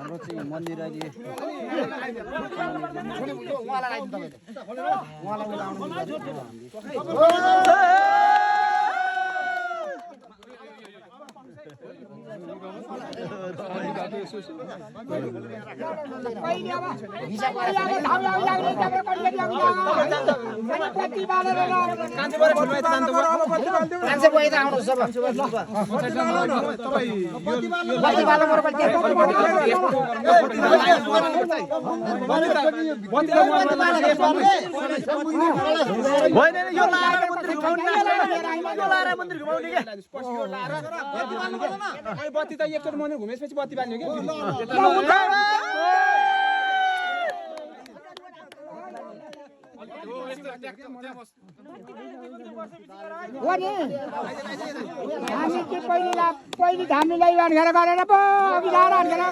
हाम्रो चाहिँ मन्दिर अहिले बत्ती त एकचोटि मन्दिर घुमेपछि बत्ती बाल्यो कि हामी के पहिली धामीलाई अड्केर गरेर पो अघि जाएर अड्केर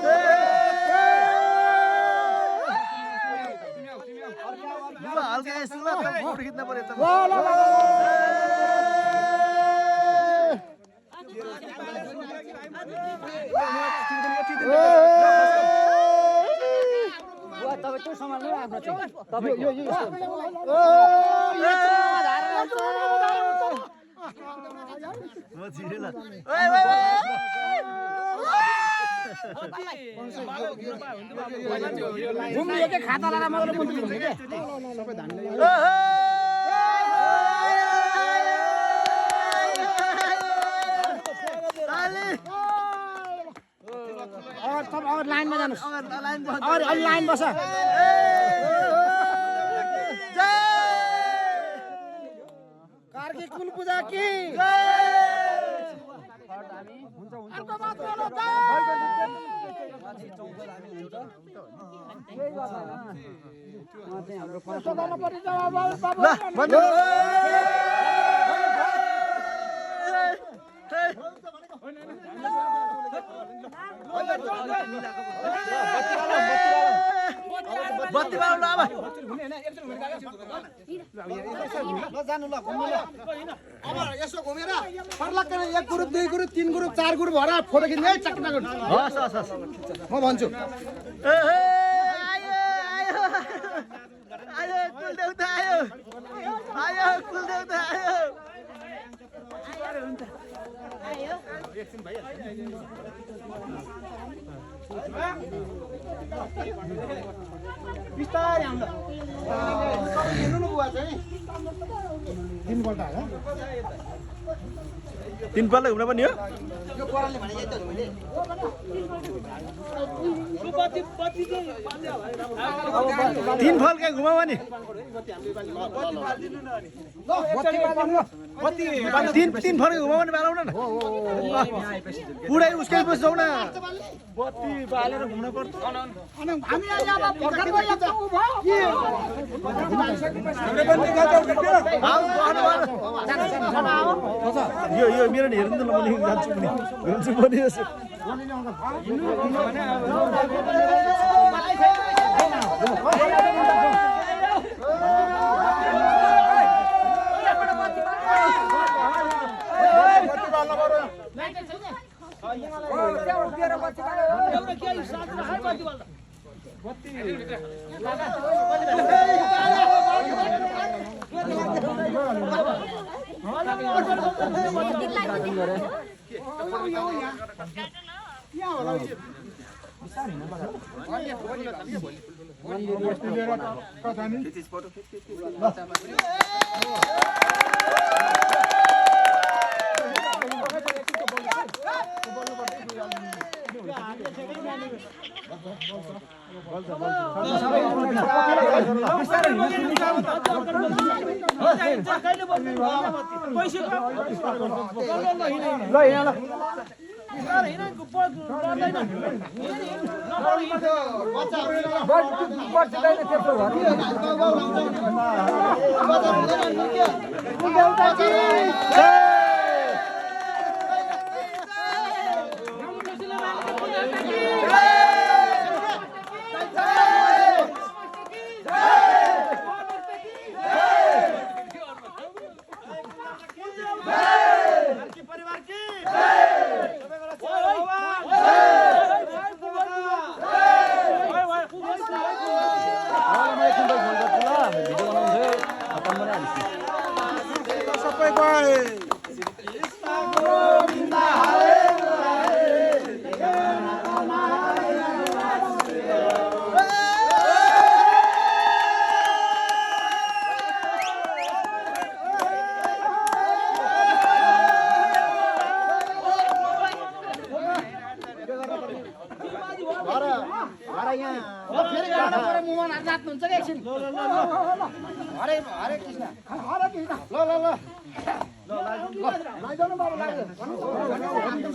हल्का यसमा फोटो खिच्न पर्यो त तपाईँ त्यो सम्हाल्नु आफ्नो चाहिँ तपाईँ यो म छिरे ल घुम्ने खाता लाएर मगर मन्दिर घुम्ने के सबै धामीलाई और लाइन में जानुस् और लाइन बस कार्की कुल पूजा की बत्ती बाल्नु अब अब यसो घुमेर फर्लक्क एक ग्रुप दुई ग्रुप तीन ग्रुप चार ग्रुप भएर फोटो खिच्ने चक्ना गर्नु हस् हस् हस् म भन्छु आयो कुलदेउता आयो आयो कुलदेउता आयो एकछिन बिस्तारै आउँदा हेर्नु न बुवा चाहिँ तिनपल्ट होला तिनपल्ट घुम्न पनि हो यो कोराले भने यता मैले तीन फल के घुमाऊ नि तीन फल के घुमाऊ नि बालाउन न पुरै उसकै पछि जाऊ न बत्ती बालेर घुम्न पर्छ अनि हामी यहाँ भर्खर गयो त यो यो मेरो नि हेर्नु न म जान्छु पनि जान्छु पनि यसो Hey! हरे यहाँ फेरि गाडा परे मुमा नाच्नुहुन्छ कि एकछिन हरे हरे कृष्ण हरे कृष्ण ल ल ल लैजाउनु बाबु लैजाउनु